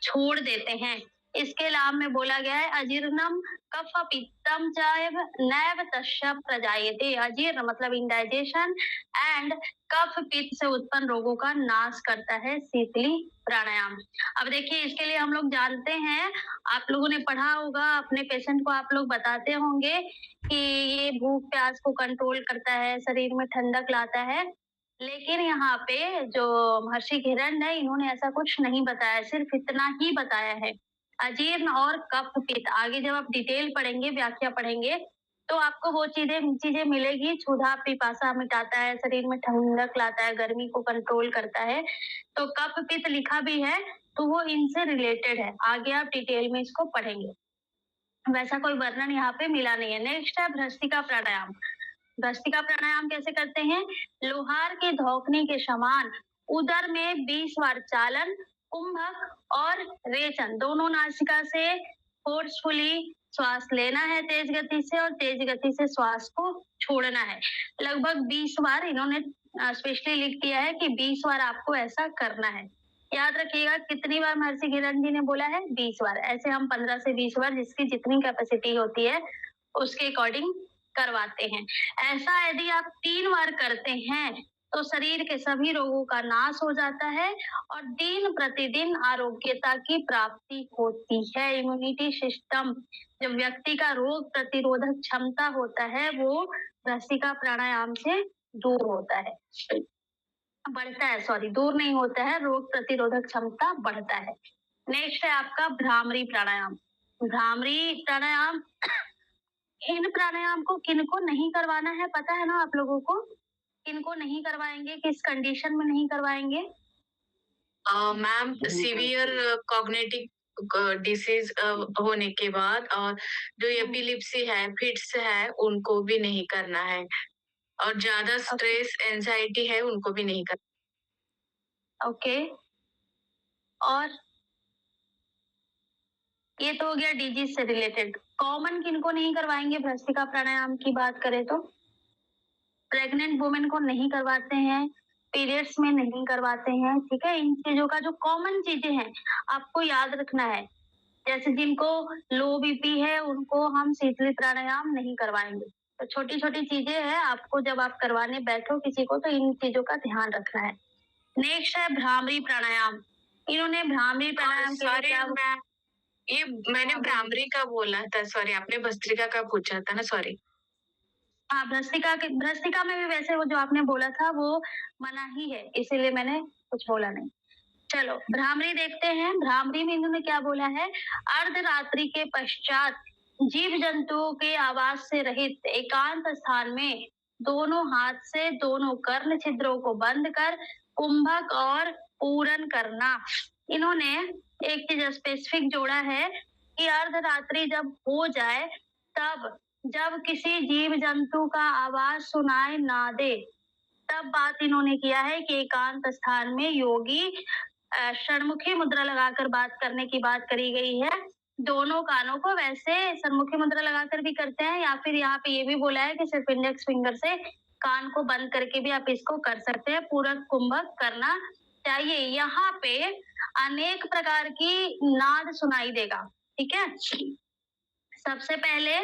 A: छोड़ देते हैं। इसके लाभ में बोला गया है अजीर्णम कफ पित्तम चैव नैव तस्य प्रजायते। अजीर्ण मतलब इंडाइजेशन एंड कफ पित्त से उत्पन्न रोगों का नाश करता है शीतली प्राणायाम। अब देखिए इसके लिए हम लोग जानते हैं, आप लोगों ने पढ़ा होगा, अपने पेशेंट को आप लोग बताते होंगे कि ये भूख प्यास को कंट्रोल करता है, शरीर में ठंडक लाता है। लेकिन यहाँ पे जो महर्षि घिरन है इन्होंने ऐसा कुछ नहीं बताया, सिर्फ इतना ही बताया है अजीर्ण और कफ पित्त। आगे जब आप डिटेल पढ़ेंगे, व्याख्या पढ़ेंगे तो आपको वो चीजें मिलेगी। क्षुधा पिपासा मिटाता है, शरीर में ठंडक लाता है, गर्मी को कंट्रोल करता है। तो कफ पित्त लिखा भी है तो वो इनसे रिलेटेड है। आगे आप डिटेल में इसको पढ़ेंगे, वैसा कोई वर्णन यहाँ पे मिला नहीं है। नेक्स्ट है भ्रष्टिका प्राणायाम। भ्रष्टिका प्राणायाम कैसे करते हैं? लोहार के धौकने के समान उदर में 20 बार चालन कुंभक और रेचन दोनों नासिका से फोर्सफुली श्वास लेना है तेज गति से और तेज गति से श्वास को छोड़ना है। लगभग 20 बार इन्होंने स्पेशली लिख दिया है कि 20 बार आपको ऐसा करना है। याद रखिएगा कितनी बार महर्षि किरण जी ने बोला है, 20 बार। ऐसे हम 15 से 20 बार जिसकी जितनी कैपेसिटी होती है उसके अकॉर्डिंग करवाते हैं। ऐसा यदि आप 3 बार करते हैं तो शरीर के सभी रोगों का नाश हो जाता है और दिन प्रतिदिन आरोग्यता की प्राप्ति होती है। इम्यूनिटी सिस्टम, जब व्यक्ति का रोग प्रतिरोधक क्षमता होता है वो भस्त्रिका प्राणायाम से दूर होता है, बढ़ता है, सॉरी दूर नहीं होता है, रोग प्रतिरोधक क्षमता बढ़ता है। नेक्स्ट है आपका भ्रामरी प्राणायाम। भ्रामरी प्राणायाम, इन प्राणायाम को किनको नहीं करवाना है पता है ना आप लोगों को? किनको नहीं करवाएंगे, किस कंडीशन में नहीं करवाएंगे?
E: मैम सीवियर कॉग्निटिव डिसीज होने के बाद और जो एपिलिप्सी है, फिट्स है, उनको भी नहीं करना है और ज्यादा स्ट्रेस एंजाइटी है उनको भी नहीं करना।
A: ओके, और ये तो हो गया डिजीज से रिलेटेड। कॉमन किनको नहीं करवाएंगे भस्त्रिका प्राणायाम की बात करें तो? प्रेग्नेंट वुमेन को नहीं करवाते हैं, पीरियड्स में नहीं करवाते हैं, ठीक है। इन चीजों का जो कॉमन चीजें हैं आपको याद रखना है। जैसे जिनको लो बीपी है उनको हम शीतली प्राणायाम नहीं करवाएंगे। तो छोटी छोटी चीजें हैं, आपको जब आप करवाने बैठो किसी को तो इन चीजों का ध्यान रखना है। नेक्स्ट है भ्रामरी प्राणायाम। इन्होंने भ्रामरी प्राणायाम के लिए क्या,
E: ये मैंने भ्रामरी का बोला था, सॉरी आपने भस्त्रिका का पूछा था ना, सॉरी।
A: हाँ, भस्त्रिका में भी वैसे वो जो आपने बोला था वो मना ही है, इसीलिए मैंने कुछ बोला नहीं। चलो भ्रामरी देखते हैं। भ्रामरी में इन्होंने क्या बोला है? अर्धरात्रि के पश्चात जीव जंतुओं के आवाज से रहित एकांत स्थान में दोनों हाथ से दोनों कर्ण छिद्रों को बंद कर कुंभक और पूरन करना। इन्होंने एक चीज स्पेसिफिक जोड़ा है कि अर्धरात्रि जब हो जाए तब जब किसी जीव जंतु का आवाज सुनाई ना दे तब बात इन्होंने किया है कि एकांत स्थान में योगी षण्मुखी मुद्रा लगाकर बात करने की बात करी गई है। दोनों कानों को वैसे षण्मुखी मुद्रा लगाकर भी करते हैं या फिर यहाँ पे ये भी बोला है कि सिर्फ इंडेक्स फिंगर से कान को बंद करके भी आप इसको कर सकते हैं। पूरक कुंभक करना चाहिए। यहाँ पे अनेक प्रकार की नाद सुनाई देगा, ठीक है। सबसे पहले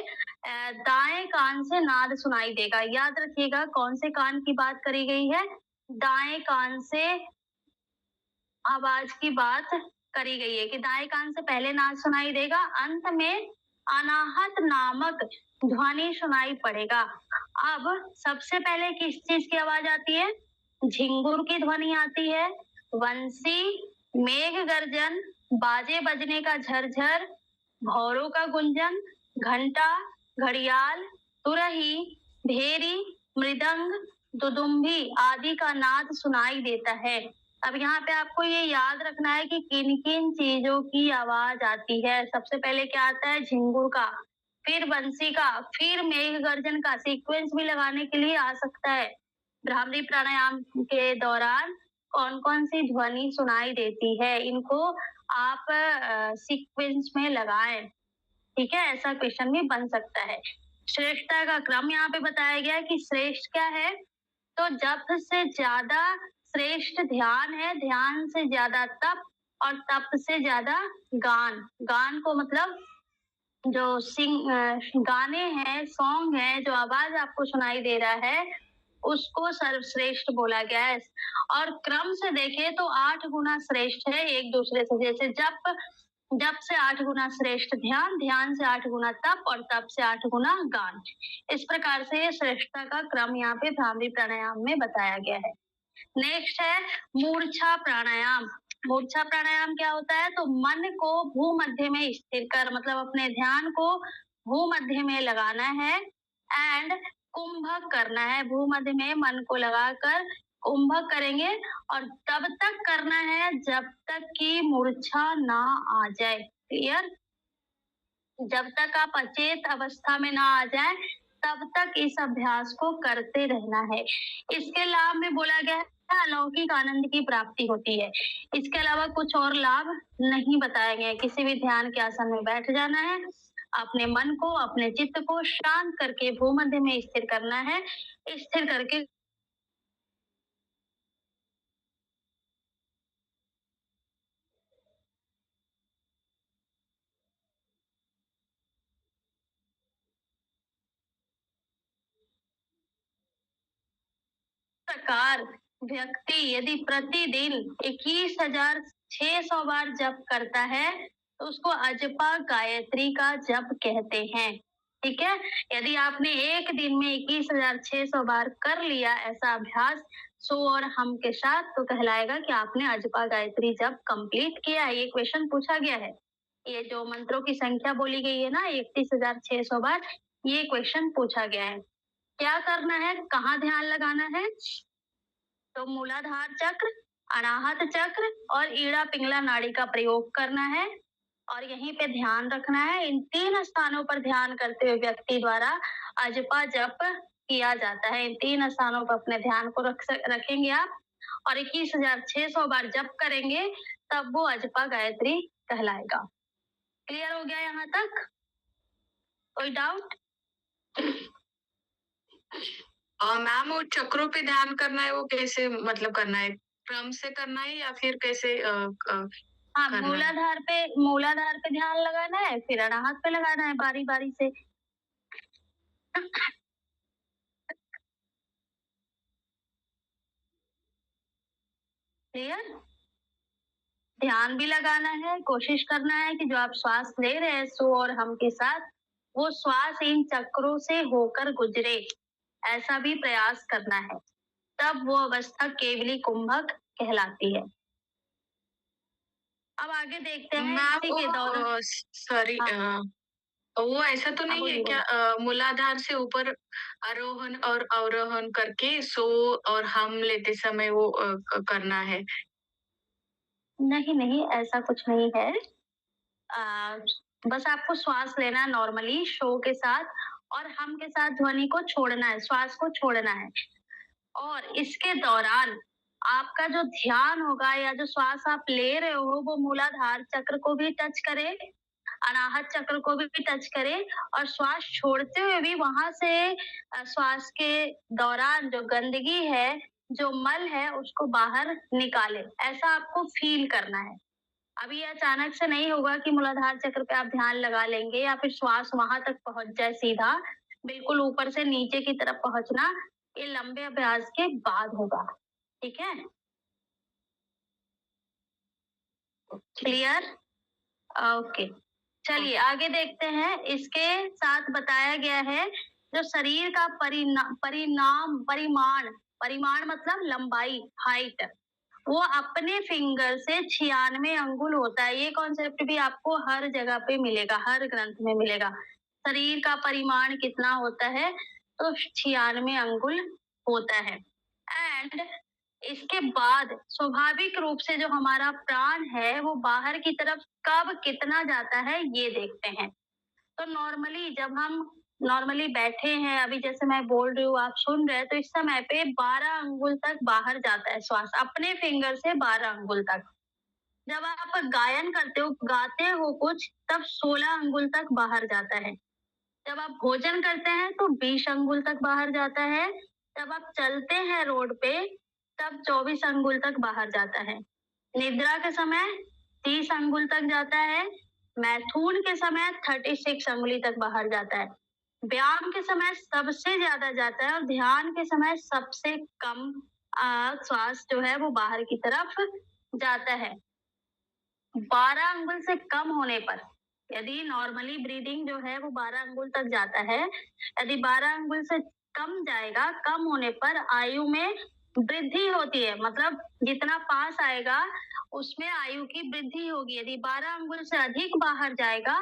A: दाएं कान से नाद सुनाई देगा। याद रखिएगा कौन से कान की बात करी गई है? दाएं कान से आवाज की बात करी गई है कि दाएं कान से पहले नाद सुनाई देगा, अंत में अनाहत नामक ध्वनि सुनाई पड़ेगा। अब सबसे पहले किस चीज की आवाज आती है? झिंगुर की ध्वनि आती है, वंशी, मेघ गर्जन, बाजे बजने का झरझर, भौरों का गुंजन, घंटा, घड़ियाल, तुरही, भेरी, मृदंग, दुदुम्भी आदि का नाद सुनाई देता है। अब यहाँ पे आपको ये याद रखना है कि किन किन चीजों की आवाज आती है। सबसे पहले क्या आता है? झिंगुर का, फिर बंसी का, फिर मेघ गर्जन का। सीक्वेंस भी लगाने के लिए आ सकता है। भ्रामरी प्राणायाम के दौरान कौन कौन सी ध्वनि सुनाई देती है, इनको आप सीक्वेंस में लगाएं, ठीक है। ऐसा क्वेश्चन भी बन सकता है। श्रेष्ठता का क्रम यहाँ पे बताया गया है कि श्रेष्ठ क्या है? तो जप से ज्यादा श्रेष्ठ ध्यान है, ध्यान से ज्यादा तप और तप से ज्यादा गान। गान को मतलब जो गाने हैं, सॉन्ग है, जो आवाज आपको सुनाई दे रहा है उसको सर्वश्रेष्ठ बोला गया है। और क्रम से देखें तो 8 गुना श्रेष्ठ है एक दूसरे से। जैसे जप से 8 गुना श्रेष्ठ ध्यान, ध्यान से 8 गुना तप और तप से 8 गुना गान। इस प्रकार से ये श्रेष्ठता का क्रम यहाँ पे भ्रामरी प्राणायाम में बताया गया है। नेक्स्ट है मूर्छा प्राणायाम। मूर्छा प्राणायाम क्या होता है? तो मन को भूमध्य में स्थिर कर, मतलब अपने ध्यान को भूमध्य में लगाना है एंड कुंभक करना है। भूमध्य में मन को लगाकर कुंभक करेंगे और तब तक करना है जब तक कि मूर्छा ना आ जाए। क्लियर? जब तक आप अचेत अवस्था में ना आ जाए तब तक इस अभ्यास को करते रहना है। इसके लाभ में बोला गया है अलौकिक आनंद की प्राप्ति होती है। इसके अलावा कुछ और लाभ नहीं बताए गए। किसी भी ध्यान के आसन में बैठ जाना है, अपने मन को, अपने चित्त को शांत करके भूमध्य में स्थिर करना है। स्थिर करके प्रकार व्यक्ति यदि प्रतिदिन 21,600 बार जप करता है तो उसको अजपा गायत्री का जप कहते हैं। ठीक है, यदि आपने एक दिन में 21,600 बार कर लिया ऐसा अभ्यास सो और हम के साथ, तो कहलाएगा कि आपने अजपा गायत्री जप कंप्लीट किया है। ये क्वेश्चन पूछा गया है। ये जो मंत्रों की संख्या बोली गई है ना 31,600 बार, ये क्वेश्चन पूछा गया है। क्या करना है, कहाँ ध्यान लगाना है? तो मूलाधार चक्र, अनाहत चक्र और ईड़ा पिंगला नाड़ी का प्रयोग करना है और यहीं पे ध्यान रखना है। इन 3 स्थानों पर ध्यान करते हुए व्यक्ति द्वारा अजपा जप किया जाता है। इन 3 स्थानों पर अपने ध्यान को रखेंगे आप और 21,600 बार जप करेंगे, तब वो अजपा गायत्री कहलाएगा। क्लियर हो गया यहाँ तक? कोई डाउट?
E: मैम वो चक्रों पे ध्यान करना है, वो कैसे मतलब करना है? क्रम से करना है या फिर कैसे
A: हाँ, मूलाधार पे ध्यान लगाना है, फिर अनाहत पे लगाना है बारी बारी से। क्लियर? ध्यान भी लगाना है, कोशिश करना है कि जो आप श्वास ले रहे हैं सो और हम के साथ, वो श्वास इन चक्रों से होकर गुजरे, ऐसा भी प्रयास करना है। तब वो अवस्था केवली कुंभक कहलाती है। अब आगे देखते हैं इसी के दौरान।
E: सॉरी, वो ऐसा तो नहीं है क्या मूलाधार से ऊपर आरोहण और अवरोहण करके सो और हम लेते समय वो करना है?
A: नहीं, ऐसा कुछ नहीं है। बस आपको श्वास लेना है नॉर्मली शो के साथ और हम के साथ ध्वनि को छोड़ना है, श्वास को छोड़ना है। और इसके दौरान आपका जो ध्यान होगा या जो श्वास आप ले रहे हो वो मूलाधार चक्र को भी टच करे, अनाहत चक्र को भी टच करे और श्वास छोड़ते हुए भी वहां से श्वास के दौरान जो गंदगी है, जो मल है, उसको बाहर निकाले। ऐसा आपको फील करना है। अभी अचानक से नहीं होगा कि मूलाधार चक्र पे आप ध्यान लगा लेंगे या फिर श्वास वहां तक पहुंच जाए सीधा, बिल्कुल ऊपर से नीचे की तरफ पहुंचना, ये लंबे अभ्यास के बाद होगा। ठीक है, क्लियर? ओके, चलिए आगे देखते हैं। इसके साथ बताया गया है जो शरीर का परिमाण मतलब लंबाई, हाइट, वो अपने फिंगर से 96 अंगुल होता है। ये कॉन्सेप्ट भी आपको हर जगह पे मिलेगा, हर ग्रंथ में मिलेगा। शरीर का परिमाण कितना होता है? तो 96 अंगुल होता है। एंड इसके बाद स्वाभाविक रूप से जो हमारा प्राण है वो बाहर की तरफ कब कितना जाता है ये देखते हैं। तो नॉर्मली जब हम बैठे हैं, अभी जैसे मैं बोल रही हूँ आप सुन रहे हैं, तो इस समय पे 12 अंगुल तक बाहर जाता है श्वास, अपने फिंगर से 12 अंगुल तक। जब आप गायन करते हो, गाते हो कुछ, तब 16 अंगुल तक बाहर जाता है। जब आप भोजन करते हैं तो 20 अंगुल तक बाहर जाता है। जब आप चलते हैं रोड पे तब 24 अंगुल तक बाहर जाता है। निद्रा के समय 30 अंगुल तक जाता है। मैथुन के समय 36 अंगुली तक बाहर जाता है। व्यायाम के समय सबसे ज्यादा जाता है और ध्यान के समय सबसे कम श्वास जो है वो बाहर की तरफ जाता है। 12 अंगुल से कम होने पर, यदि नॉर्मली ब्रीदिंग जो है वो 12 अंगुल तक जाता है, यदि 12 अंगुल से कम जाएगा, कम होने पर आयु में वृद्धि होती है, मतलब जितना पास आएगा उसमें आयु की वृद्धि होगी। यदि 12 अंगुल से अधिक बाहर जाएगा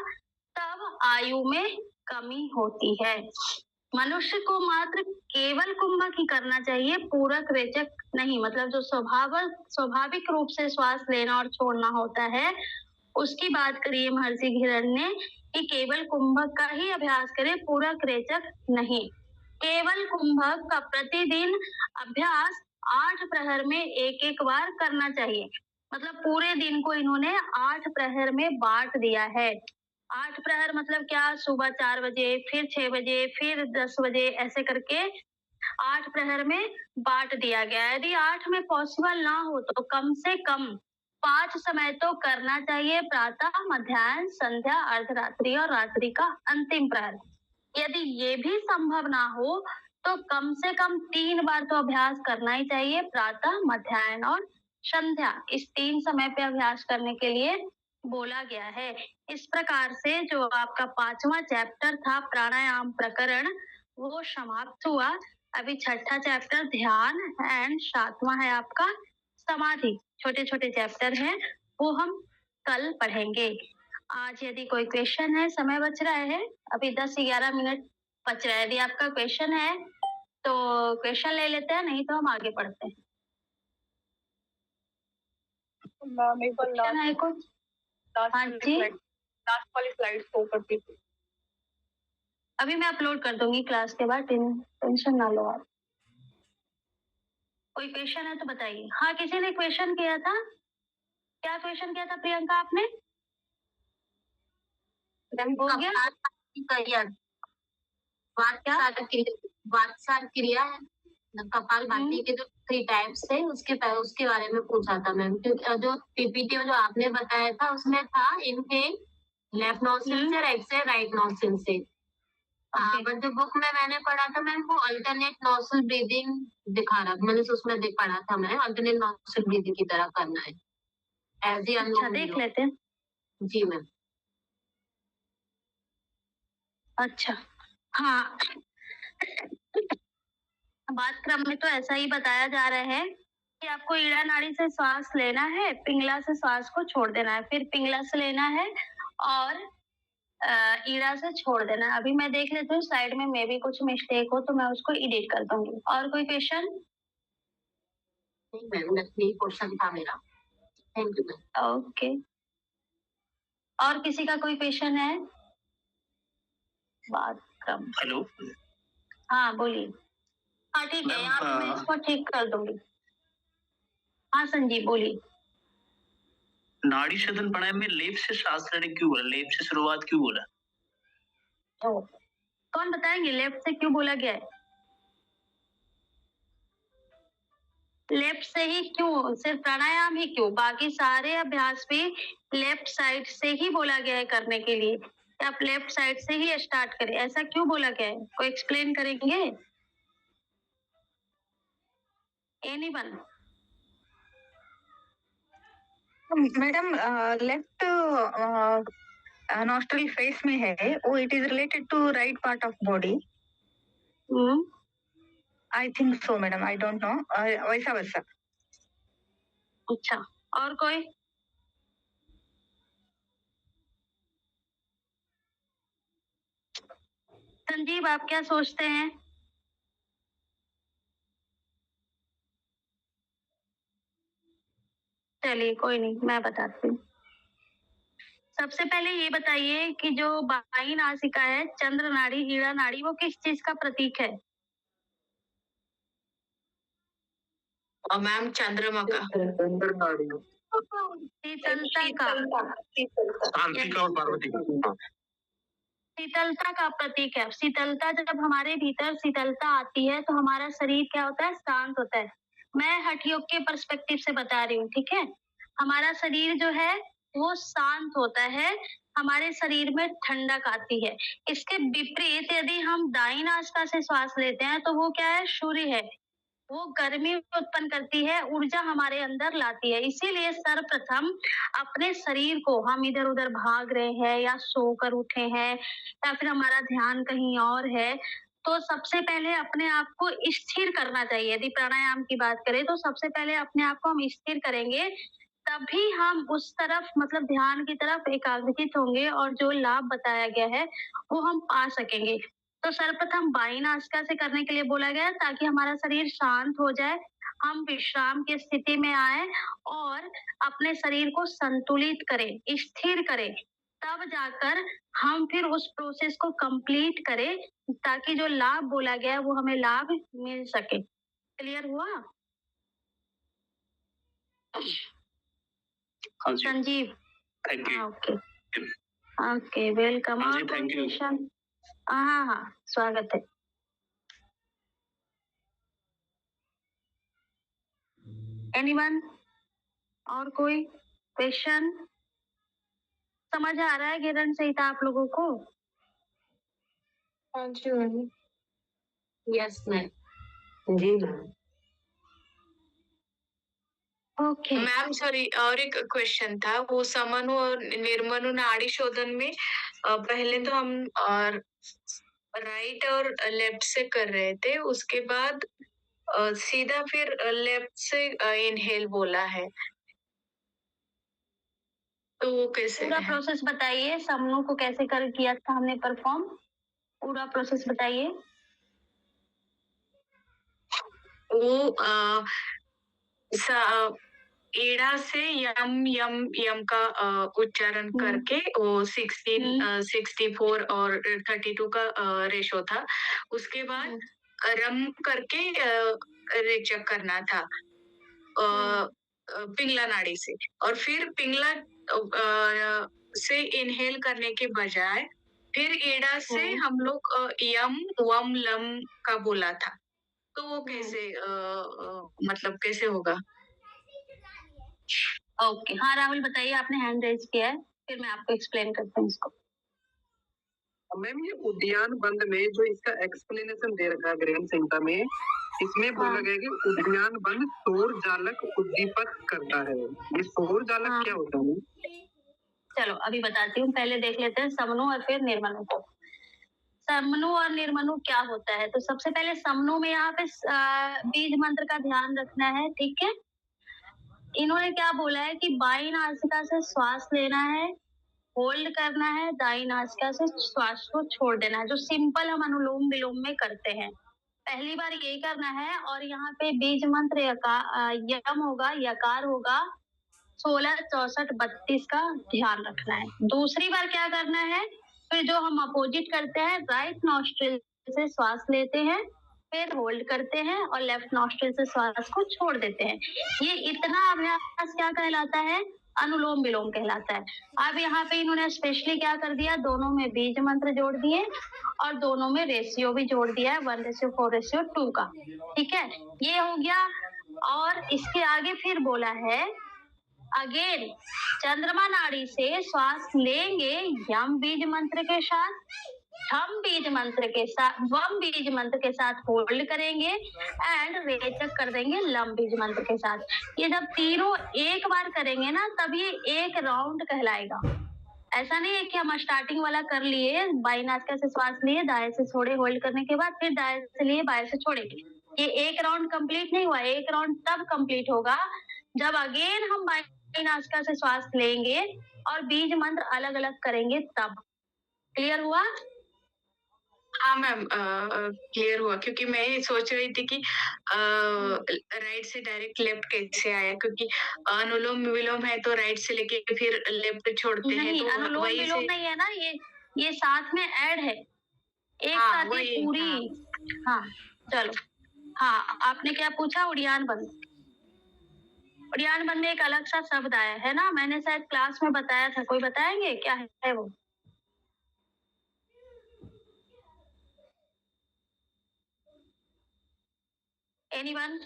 A: तब आयु में कमी होती है। मनुष्य को मात्र केवल कुंभक ही करना चाहिए, पूरक रेचक नहीं। मतलब जो स्वाभाविक रूप से श्वास लेना और छोड़ना होता है उसकी बात करिए महर्षि घिरन ने कि केवल कुंभक का ही अभ्यास करें, पूरक रेचक नहीं। केवल कुंभक का प्रतिदिन अभ्यास 8 प्रहर में एक एक बार करना चाहिए। मतलब पूरे दिन को इन्होंने 8 प्रहर में बांट दिया है। 8 प्रहर मतलब क्या, सुबह 4 बजे, फिर 6 बजे, फिर 10 बजे, ऐसे करके 8 प्रहर में बांट दिया गया है। यदि 8 में पॉसिबल ना हो तो कम से कम 5 समय तो करना चाहिए, प्रातः, मध्याह्न, संध्या, अर्धरात्रि और रात्रि का अंतिम प्रहर। यदि ये भी संभव ना हो तो कम से कम 3 बार तो अभ्यास करना ही चाहिए, प्रातः, मध्याह्न और संध्या। इस 3 समय पे अभ्यास करने के लिए बोला गया है। इस प्रकार से जो आपका 5वां चैप्टर था प्राणायाम प्रकरण वो समाप्त हुआ। अभी 6ठा चैप्टर ध्यान एंड 7वां है आपका समाधि। छोटे छोटे चैप्टर हैं, वो हम कल पढ़ेंगे। आज यदि कोई क्वेश्चन है, समय बच रहा है, अभी 10-11 मिनट बच रहा है। यदि आपका क्वेश्चन है तो क्वेश्चन ले लेते हैं, नहीं तो हम आगे पढ़ते हैं।
D: मैम एक बार
A: क्वेश्चन है कुछ? हाँ जी,
D: लास्ट वाली स्लाइड शो कर दीजिए।
A: अभी मैं अपलोड कर दूंगी क्लास के बाद, टेंशन ना लो आप। कोई क्वेश्चन है तो बताइए। हाँ, किसी ने क्वेश्चन किया था, क्या क्वेश्चन किया था प्रियंका आपने? हो गया
C: क्या वात्सार क्रिया है, कपाल भाती के जो 3 टाइप्स थे उसके बारे में पूछा था मैम। क्योंकि जो पीपीटी में जो आपने बताया था उसमें था इनहेल लेफ्ट नोस्ट्रिल से, राइट नोस्ट्रिल से। बट जो बुक में मैंने पढ़ा था मैम वो अल्टरनेट नोस्ट्रिल ब्रीदिंग दिखा रहा, मैंने उसमें पढ़ा था मैं, अल्टरनेट नोस्ट्रिल ब्रीदिंग की तरह करना है एज दी
A: अच्छा, देख लेते हैं।
C: जी मैम।
A: अच्छा, हाँ, बात क्रम में तो ऐसा ही बताया जा रहा है कि आपको ईड़ा नाड़ी से श्वास लेना है, पिंगला से श्वास को छोड़ देना है, फिर पिंगला से लेना है और ईड़ा से छोड़ देना है। अभी मैं देख लेती हूँ स्लाइड में, मे भी कुछ मिस्टेक हो तो मैं उसको एडिट कर दूंगी। और कोई क्वेश्चन?
C: नहीं मैम, यही क्वेश्चन था मेरा। Thank you ma'am.
A: ओके, और किसी का कोई क्वेश्चन है? बात क्रम।
F: हेलो,
A: हाँ बोलिए। हाँ ठीक है, यहाँ पे मैं इसको ठीक कर दूंगी। हाँ संजीव बोलिए।
H: नाड़ी शोधन प्राणायाम में लेफ्ट से सांस लेने क्यों बोला, लेफ्ट से शुरुआत क्यों बोला?
A: कौन बताएंगे लेफ्ट से क्यों बोला गया है? लेफ्ट से ही क्यों? सिर्फ प्राणायाम ही क्यों? बाकी सारे अभ्यास भी लेफ्ट साइड से ही बोला गया है करने के लिए। आप लेफ्ट साइड से ही स्टार्ट करें, ऐसा क्यों बोला गया है? कोई एक्सप्लेन करेंगे? Anyone?
D: Madam left nostril face में है वो, it is related to right part of body. I think so madam, I don't know, वैसा वैसा।
A: अच्छा, और कोई? संजीव आप क्या सोचते हैं? चलिए कोई नहीं, मैं बताती हूँ। सबसे पहले ये बताइए कि जो बाई नासिका है, चंद्र नाड़ी, ईड़ा नाड़ी, वो किस चीज का प्रतीक है?
E: मैम चंद्रमा का।
G: चंद्र नाड़ी,
A: शीतलता का,
F: शांति का और पार्वती का।
A: शीतलता का प्रतीक है। शीतलता, जब हमारे भीतर शीतलता आती है तो हमारा शरीर क्या होता है? शांत होता है। मैं हठ योग के पर्सपेक्टिव से बता रही हूँ, ठीक है? हमारा शरीर जो है वो शांत होता है, हमारे शरीर में ठंडक आती है। इसके विपरीत यदि हम दाहिनी नासिका से श्वास लेते हैं तो वो क्या है? सूर्य है, वो गर्मी उत्पन्न करती है, ऊर्जा हमारे अंदर लाती है। इसीलिए सर्वप्रथम अपने शरीर को, हम इधर उधर भाग रहे हैं या सोकर उठे हैं या फिर हमारा ध्यान कहीं और है, तो सबसे पहले अपने आप को स्थिर करना चाहिए। यदि प्राणायाम की बात करें तो सबसे पहले अपने आप को हम स्थिर करेंगे, तभी हम उस तरफ, मतलब ध्यान की तरफ एकाग्रचित होंगे और जो लाभ बताया गया है वो हम पा सकेंगे। तो सर्वप्रथम बाई नासिका से करने के लिए बोला गया है ताकि हमारा शरीर शांत हो जाए, हम विश्राम की स्थिति में आए और अपने शरीर को संतुलित करें, स्थिर करें, तब जाकर हम फिर उस प्रोसेस को कंप्लीट करें ताकि जो लाभ बोला गया है वो हमें लाभ मिल सके। क्लियर हुआ?
H: हाँ जी,
A: Sanjeev.
H: Thank you.
A: Okay okay, welcome.
H: हाँ जी,
A: और
H: thank you.
A: क्वेश्चन? हाँ, स्वागत है। एनीवन? और कोई क्वेश्चन? समझ आ रहा है किरण संहिता आप लोगों को?
B: हाँ जी मैम।
C: Yes ma'am.
B: जी मैम।
A: ओके।
E: मैम सॉरी, और एक क्वेश्चन था, वो समनु और निर्मनु नाड़ी शोधन में पहले तो हम राइट और लेफ्ट से कर रहे थे, उसके बाद सीधा फिर लेफ्ट से इनहेल बोला है, तो वो कैसे
A: पूरा
E: है?
A: प्रोसेस बताइए, समूह को कैसे कर किया था हमने परफॉर्म, पूरा प्रोसेस बताइए।
E: वो एड़ा से यम यम यम का उच्चारण करके वो 64 और 32 का रेशो था। उसके बाद रम करके रेचक करना था पिंगला नाड़ी से, और फिर पिंगला से इनहेल करने के बजाय फिर एड़ा से हम लोग यम वम लम का बोला था, तो वो कैसे मतलब कैसे होगा?
A: ओके, हाँ राहुल बताइए, आपने हैंड रेज किया है, फिर मैं आपको एक्सप्लेन करता हूँ इसको।
G: मैम ये उद्यान बंद में जो इसका एक्सप्लेनेशन दे रखा है ग्रहण संहिता में, इसमें बोला गया कि उद्यान बंद सौर जालक उद्दीपक करता है। ये सौर जालक क्या होता है?
A: चलो अभी बताती हूँ, पहले देख लेते हैं समनु और फिर निर्मनु को। समनु और निर्मनु क्या होता है, तो सबसे पहले समनु में यहाँ पे बीज मंत्र का ध्यान रखना है, ठीक है। इन्होंने क्या बोला है कि बाई नासिका से श्वास लेना है, होल्ड करना है, दाई नासिका से श्वास को छोड़ देना है, जो सिंपल हम अनुलोम विलोम में करते हैं। पहली बार यही करना है, और यहाँ पे बीज मंत्र यम होगा, यकार होगा, 16, 64, 32 का ध्यान रखना है। दूसरी बार क्या करना है, फिर जो हम अपोजिट करते हैं, राइट नॉस्ट्रिल से श्वास लेते हैं, फिर होल्ड करते हैं और लेफ्ट नॉस्ट्रिल से श्वास को छोड़ देते हैं। ये इतना अभ्यास क्या कहलाता है, अनुलोम विलोम कहलाता है। अब यहाँ पे इन्होंने स्पेशली क्या कर दिया, दोनों में बीज मंत्र जोड़ दिए और दोनों में रेशियो भी जोड़ दिया है, 1:4:2 का, ठीक है। ये हो गया, और इसके आगे फिर बोला है अगेन चंद्रमा नाड़ी से श्वास लेंगे यम बीज मंत्र के साथ, हम बीज मंत्र के साथ, वम बीज मंत्र के साथ होल्ड करेंगे एंड रेचक कर देंगे लम बीज मंत्र के साथ। ये जब तीनों एक बार करेंगे ना, तब ये एक राउंड कहलाएगा। ऐसा नहीं है कि हम स्टार्टिंग वाला कर लिए, बाई नासिका से श्वास लिए, दाएं से छोड़े, होल्ड करने के बाद फिर दाएं से लिए, बाएं से छोड़ेंगे। ये एक राउंड कंप्लीट नहीं हुआ। एक राउंड तब कंप्लीट होगा जब अगेन हम बाई नासिका से श्वास लेंगे और बीज मंत्र अलग अलग करेंगे, तब। क्लियर हुआ?
E: हाँ मैम, क्लियर हुआ, क्योंकि मैं ये सोच रही थी कि राइट से डायरेक्ट लेफ्ट कैसे आया, क्योंकि अनुलोम विलोम है तो राइट से लेके फिर लेफ्ट छोड़ते हैं, तो
A: अनुलोम विलोम नहीं है ना, ये साथ में ऐड है, एक साथ ही पूरी। हाँ चलो, हाँ आपने क्या पूछा, उड़ियान बंद। उड़ियान बंद में एक अलग सा शब्द आया है ना, मैंने शायद क्लास में बताया था, कोई बताएंगे क्या है वो? एनीवन?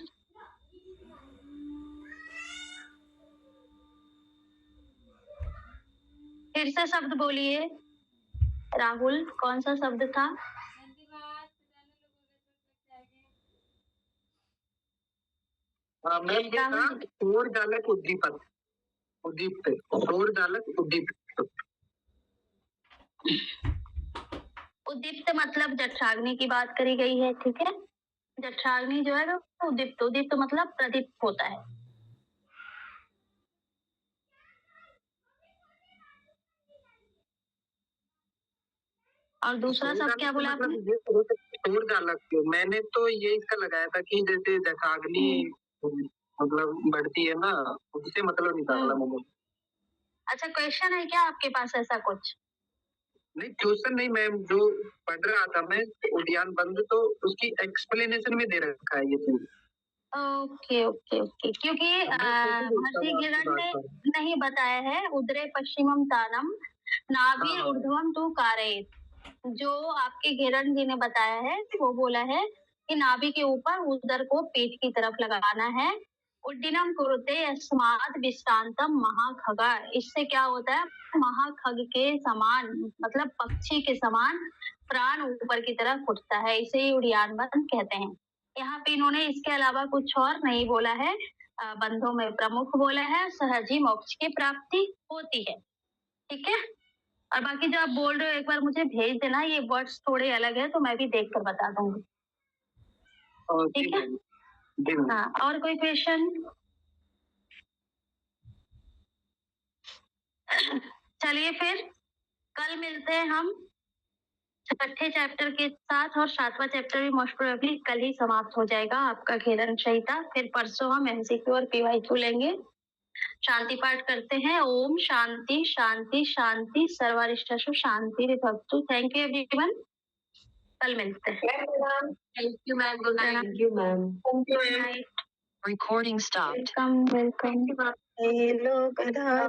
A: फिर से शब्द बोलिए राहुल, कौन सा शब्द था?
G: सौर जालक उद्दीपक, उद्दीप्त, सौर जालक उद्दीप्त।
A: उद्दीप्त मतलब जठराग्नि की बात करी गई है, ठीक है। जठराग्नि जो है वो उद्दीप्त, उद्दीप्त मतलब प्रदीप्त होता है। और दूसरा शब्द क्या बोला आपने?
G: सौर जालक, मैंने तो ये इसका लगाया था कि जैसे जठराग्नि मतलब बढ़ती है ना, उससे मतलब निकाला मैंने।
A: अच्छा, क्वेश्चन है क्या आपके पास ऐसा कुछ?
G: नहीं क्वेश्चन नहीं मैम, जो पढ़ रहा था मैं उद्यान बंद, तो उसकी एक्सप्लेनेशन में दे रखा है ये चीज।
A: ओके ओके ओके, क्योंकि महर्षि गिरण ने नहीं बताया है उदरे पश्चिमम तानम नाभिर ऊर्ध्वम टू कारयेत। जो आपके गिरण जी ने बताया है वो बोला है कि नाभि के ऊपर उदर को पेट की तरफ लगाना है। उड्डीनम कुरुते अस्मात् विश्रांतम महाखगा, इससे क्या होता है, महाखग के समान मतलब पक्षी के समान प्राण ऊपर की तरफ उठता है, इसे ही उड़ियानवन कहते हैं। यहाँ पे इन्होंने इसके अलावा कुछ और नहीं बोला है, बंधों में प्रमुख बोला है, सहज ही मोक्ष की प्राप्ति होती है। ठीक है, और बाकी जो आप बोल रहे हो एक बार मुझे भेज देना, ये वर्ड्स थोड़े अलग है तो मैं भी देख कर बता दूंगी। ठीक है, हाँ, और कोई क्वेश्चन? चलिए फिर कल मिलते हैं हम छठे चैप्टर के साथ, और 7वां चैप्टर भी मोस्ट प्रोबेबली कल ही समाप्त हो जाएगा आपका खेलन संहिता। फिर परसों हम एमसीक्यू और पीवाईक्यू लेंगे। शांति पाठ करते हैं। ओम शांति शांति शांति सर्वारिष्टसु शांति विभक्तु। थैंक यू एवरीवन, कल मिलते हैं।
C: Thank you ma'am, good night.
B: Thank you ma'am.
A: Good night.
I: Recording stopped.
A: Welcome welcome.
D: Hello गधा